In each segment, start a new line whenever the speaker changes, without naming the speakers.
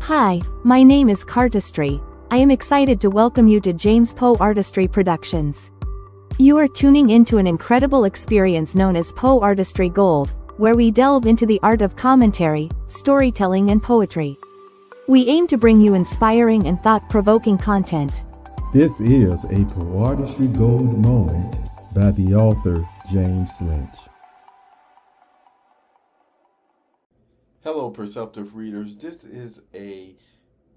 Hi, my name is Poeartistry. I am excited to welcome you to James Poeartistry Productions. You are tuning into an incredible experience known as Poeartistry Gold, where we delve into the art of commentary, storytelling and poetry. We aim to bring you inspiring and thought-provoking content.
This is a Poeartistry Gold moment by the author James Lynch.
Hello, perceptive readers. This is a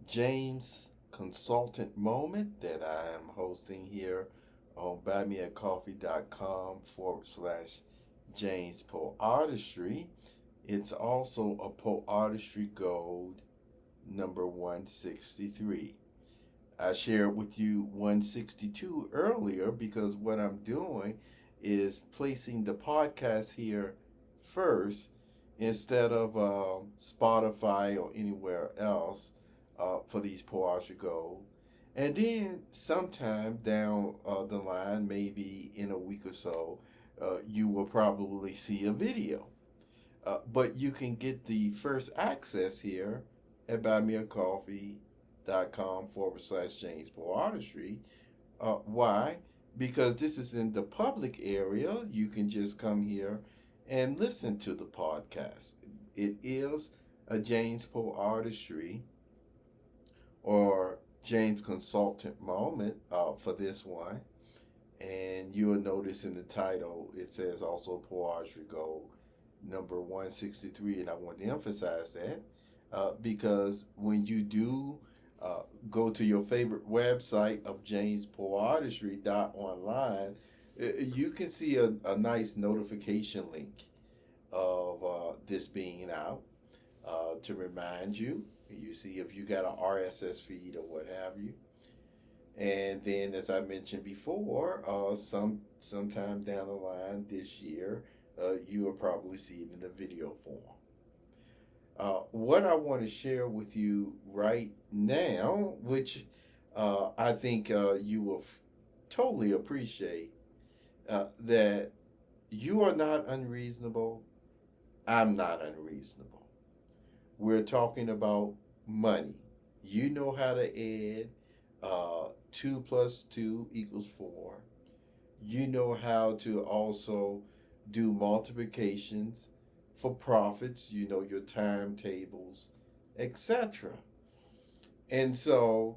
James consultant moment that I am hosting here on buymeacoffee.com/James Poeartistry. It's also a Poeartistry Gold number 163. I shared with you 162 earlier because what I'm doing is placing the podcast here first instead of Spotify or anywhere else for these Poeartistry Gold. And then sometime down the line, maybe in a week or so, you will probably see a video. But you can get the first access here at buymeacoffee.com/James Poeartistry. Why? Because this is in the public area. You can just come here and listen to the podcast. It is a James Poeartistry or James Consultant moment for this one. And you'll notice in the title, it says also Poeartistry Gold number 163. And I want to emphasize that because when you do go to your favorite website of jamespoeartistry.online, you can see a nice notification link of this being out to remind you. You see if you got an RSS feed or what have you. And then, as I mentioned before, sometime down the line this year, you will probably see it in a video form. What I want to share with you right now, which I think you will totally appreciate, that you are not unreasonable. I'm not unreasonable. We're talking about money. You know how to add 2 + 2 = 4. You know how to also do multiplications for profits. You know your timetables, etc. And so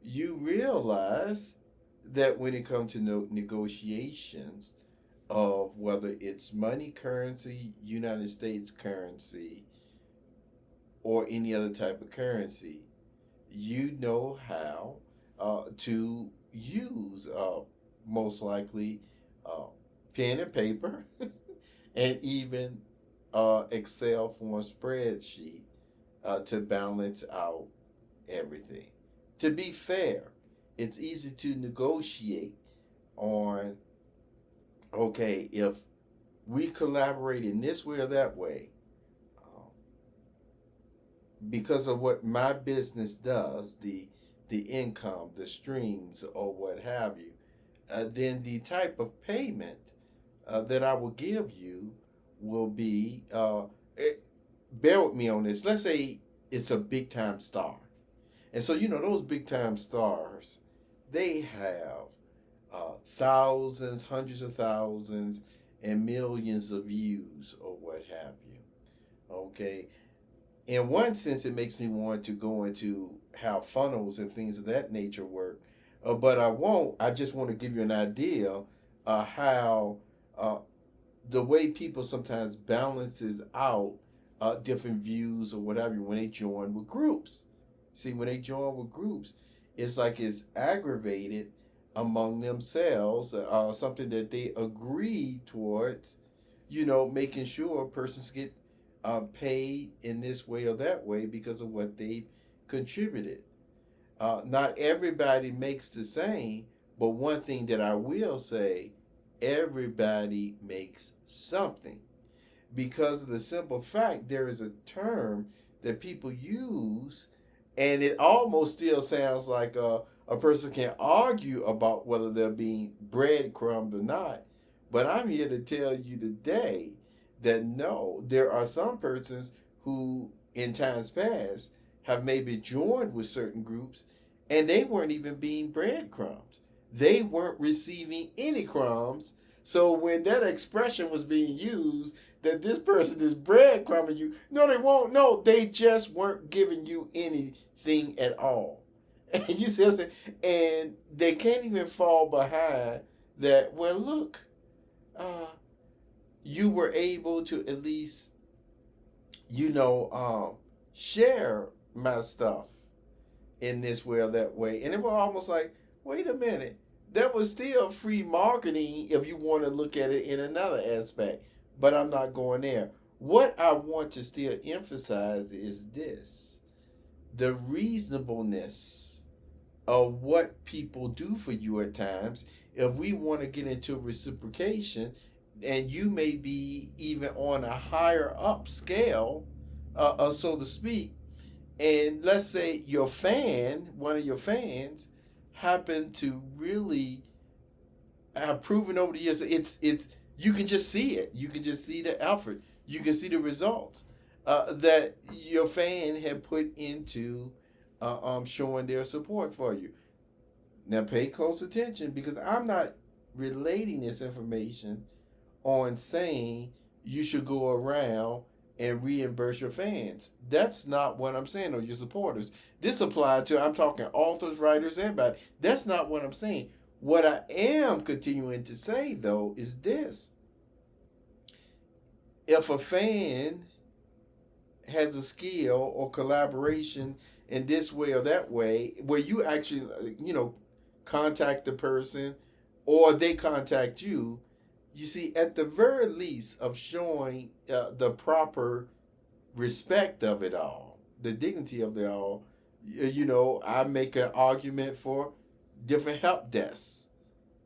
you realize that when it comes to negotiations of whether it's money, currency, United States currency, or any other type of currency, you know how to use most likely pen and paper and even Excel form spreadsheet to balance out everything. To be fair, it's easy to negotiate on, okay, if we collaborate in this way or that way, because of what my business does, the income, the streams, or what have you, then the type of payment that I will give you will be, bear with me on this, let's say it's a big time star. And so, those big time stars, they have thousands, hundreds of thousands, and millions of views or what have you. Okay. In one sense, it makes me want to go into how funnels and things of that nature work. But I won't. I just want to give you an idea how the way people sometimes balances out different views or whatever when they join with groups. See, when they join with groups, it's like it's aggravated among themselves, something that they agree towards, making sure persons get paid in this way or that way because of what they've contributed. Not everybody makes the same, but one thing that I will say, everybody makes something. Because of the simple fact, there is a term that people use, and it almost still sounds like a person can argue about whether they're being breadcrumbed or not. But I'm here to tell you today that no, there are some persons who in times past have maybe joined with certain groups and they weren't even being breadcrumbs. They weren't receiving any crumbs. So when that expression was being used, that this person is breadcrumbing you, no, they won't. No, they just weren't giving you anything at all. And you see what I'm saying? And they can't even fall behind that. Well, look, uh, you were able to at least, share my stuff in this way or that way. And it was almost like, wait a minute, that was still free marketing if you want to look at it in another aspect. But I'm not going there. What I want to still emphasize is this: the reasonableness of what people do for you at times. If we want to get into reciprocation, and you may be even on a higher up scale, so to speak, and let's say your fan, one of your fans, happened to really have proven over the years, it's you can just see it. You can just see the effort. You can see the results that your fan had put into showing their support for you. Now pay close attention, because I'm not relating this information on saying you should go around and reimburse your fans. That's not what I'm saying, or your supporters. This applied to, I'm talking authors, writers, everybody. That's not what I'm saying. What I am continuing to say, though, is this: if a fan has a skill or collaboration in this way or that way, where you actually, contact the person or they contact you, you see, at the very least of showing the proper respect of it all, the dignity of it all, I make an argument for different help desks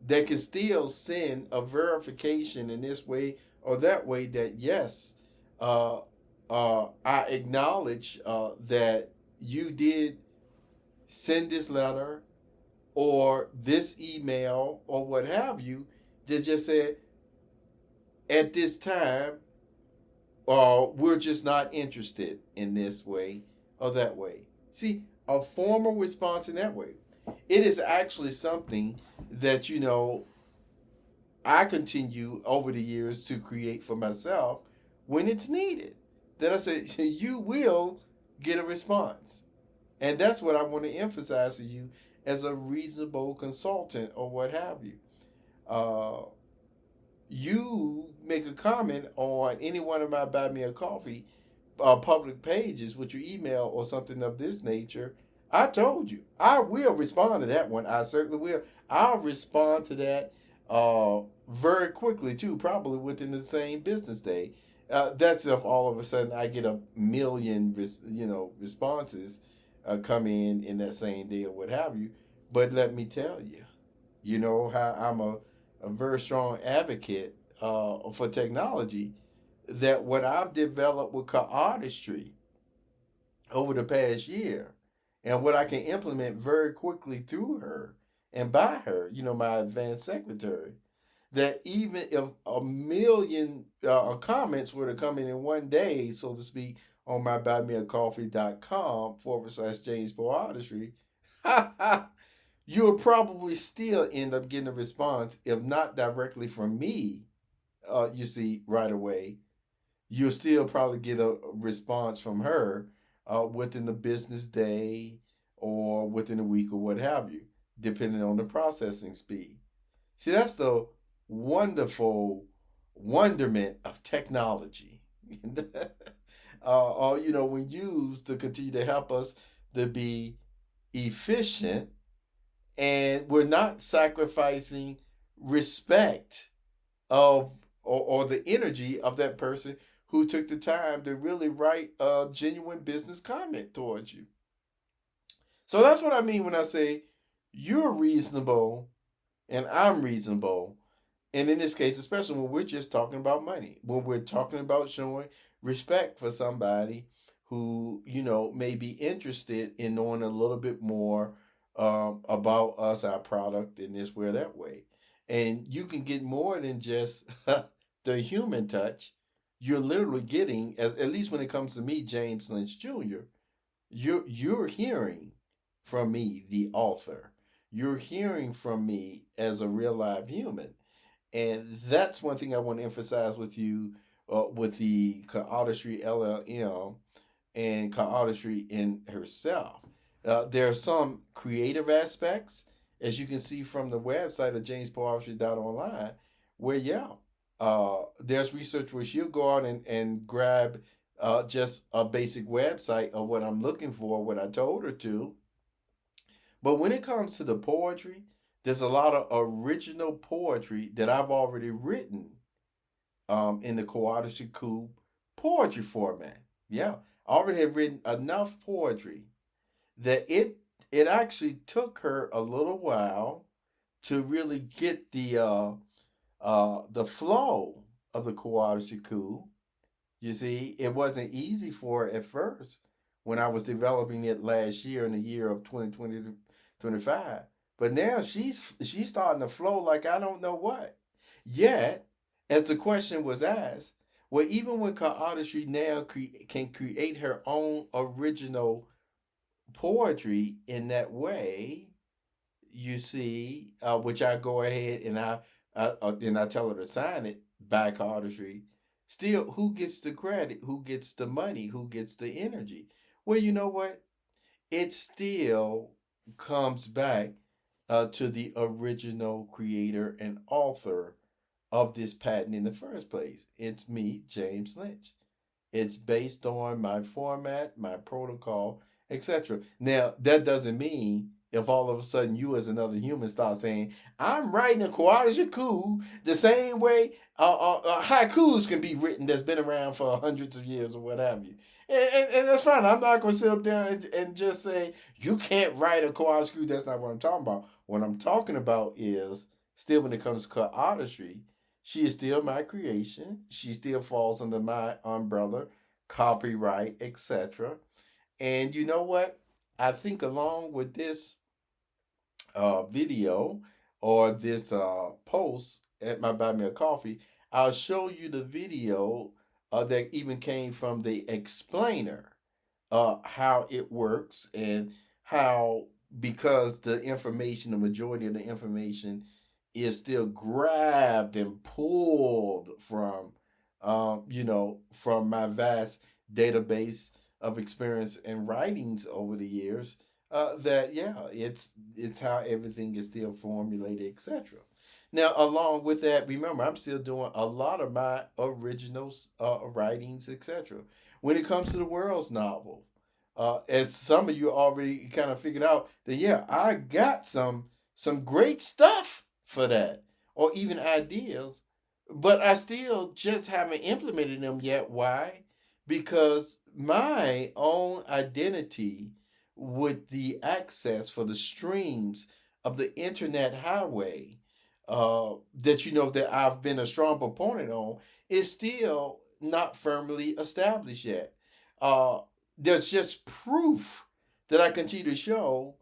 that can still send a verification in this way or that way that, yes, I acknowledge that you did send this letter or this email or what have you, that just said, at this time, we're just not interested in this way or that way. See, a formal response in that way. It is actually something that, I continue over the years to create for myself when it's needed. Then I say, you will get a response. And that's what I want to emphasize to you as a reasonable consultant or what have you. You make a comment on any one of my Buy Me a Coffee public pages with your email or something of this nature, I told you, I will respond to that one. I certainly will. I'll respond to that very quickly too, probably within the same business day. That's if all of a sudden I get a million, responses come in that same day or what have you. But let me tell you, how I'm a very strong advocate for technology, that what I've developed with Poeartistry over the past year and what I can implement very quickly through her and by her, my advanced secretary, that even if a million comments were to come in one day, so to speak, on my buymeacoffee.com/James Poeartistry, you'll probably still end up getting a response, if not directly from me, you see, right away. You'll still probably get a response from her within the business day or within a week or what have you, depending on the processing speed. See, that's the wonderful wonderment of technology. When used to continue to help us to be efficient, and we're not sacrificing respect of or the energy of that person who took the time to really write a genuine business comment towards you. So that's what I mean when I say you're reasonable and I'm reasonable. And in this case, especially when we're just talking about money, when we're talking about showing respect for somebody who, may be interested in knowing a little bit more about us, our product, in this way or that way. And you can get more than just the human touch. You're literally getting, at least when it comes to me, James Lynch Jr., You're hearing from me, the author. You're hearing from me as a real live human. And that's one thing I want to emphasize with you, with the Poeartistry LLM and Poeartistry in herself. There are some creative aspects, as you can see from the website of jamespoeartistry.online, where, yeah, there's research where she'll go out and grab just a basic website of what I'm looking for, what I told her to. But when it comes to the poetry, there's a lot of original poetry that I've already written in the Poeartistry Cube poetry format. Yeah, I already have written enough poetry that it actually took her a little while to really get the flow of the Poeartistry Cube. You see, it wasn't easy for her at first when I was developing it last year in the year of 2020 to 25. But now she's starting to flow like I don't know what. Yet, as the question was asked, well, even when Poeartistry now can create her own original poetry in that way, you see, which I go ahead and I tell her to sign it by artistry. Still, who gets the credit? Who gets the money? Who gets the energy? Well, you know what? It still comes back to the original creator and author of this patent in the first place. It's me, James Lynch. It's based on my format, my protocol, etc. Now, that doesn't mean if all of a sudden you as another human start saying, I'm writing a haiku the same way haikus can be written that's been around for hundreds of years or what have you. And that's fine. I'm not going to sit up there and just say, you can't write a haiku. That's not what I'm talking about. What I'm talking about is, still when it comes to artistry, she is still my creation. She still falls under my umbrella, copyright, etc. And you know what? I think along with this video or this post at my Buy Me a Coffee, I'll show you the video that even came from the explainer, how it works and how, because the information, the majority of the information is still grabbed and pulled from, from my vast database of experience and writings over the years. That yeah, it's how everything is still formulated, etc. Now, along with that, remember I'm still doing a lot of my original writings, etc. When it comes to the world's novel, as some of you already kind of figured out, that yeah, I got some great stuff for that, or even ideas, but I still just haven't implemented them yet. Why? Because my own identity with the access for the streams of the internet highway, that that I've been a strong proponent on, is still not firmly established yet. Uh, there's just proof that I continue to show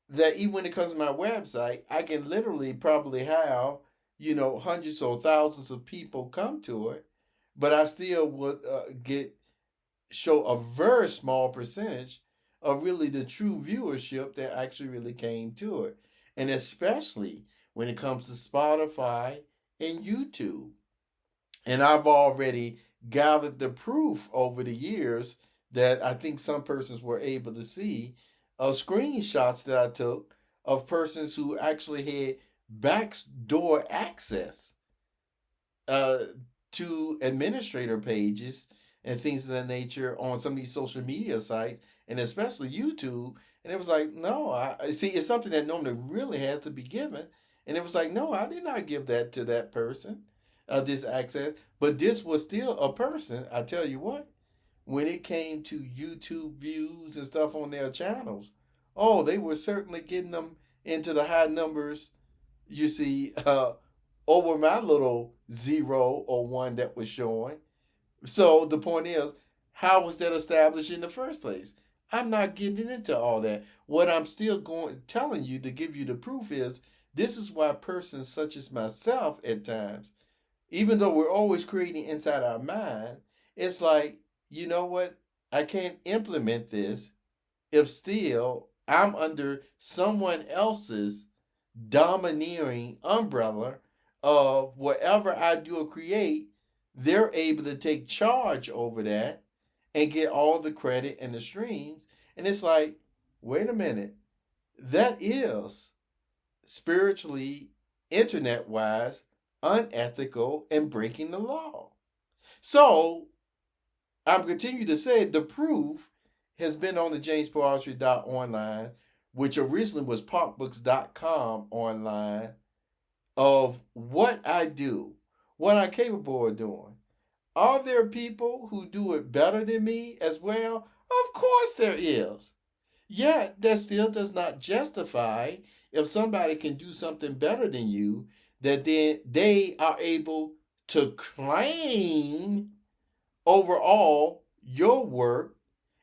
that even when it comes to my website, I can literally probably have, hundreds or thousands of people come to it, but I still would show a very small percentage of really the true viewership that actually really came to it. And especially when it comes to Spotify and YouTube. And I've already gathered the proof over the years that I think some persons were able to see of screenshots that I took of persons who actually had backdoor access uh, to administrator pages and things of that nature on some of these social media sites and especially YouTube. And it was like, no, I see, it's something that normally really has to be given. And it was like, no, I did not give that to that person, this access. But this was still a person. I tell you what, when it came to YouTube views and stuff on their channels, oh, they were certainly getting them into the high numbers, you see, over my little 0 or 1 that was showing. So the point is, how was that established in the first place? I'm not getting into all that. What I'm still telling you to give you the proof is, this is why persons such as myself at times, even though we're always creating inside our mind, it's like, you know what? I can't implement this if still I'm under someone else's domineering umbrella of whatever I do or create, they're able to take charge over that and get all the credit and the streams. And it's like, wait a minute, that is spiritually, internet wise, unethical and breaking the law. So I'm continuing to say the proof has been on the JamesPoeartistry.online, which originally was parkbooks.com online, of what I do, what I'm capable of doing. Are there people who do it better than me as well? Of course there is. Yet that still does not justify, if somebody can do something better than you, that then they are able to claim overall your work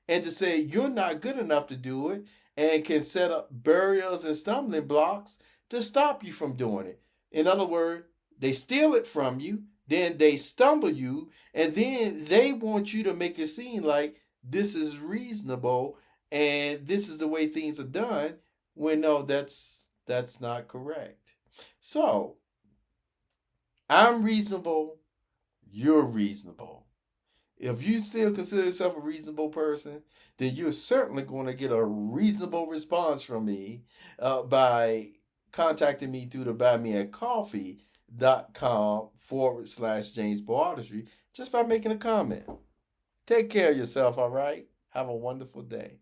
and to say you're not good enough to do it, and can set up barriers and stumbling blocks to stop you from doing it. In other words, they steal it from you, then they stumble you, and then they want you to make it seem like this is reasonable and this is the way things are done, when no, that's not correct. So I'm reasonable, you're reasonable. If you still consider yourself a reasonable person, then you're certainly going to get a reasonable response from me by contacting me through the buymeacoffee.com/James Poeartistry, just by making a comment. Take care of yourself, all right? Have a wonderful day.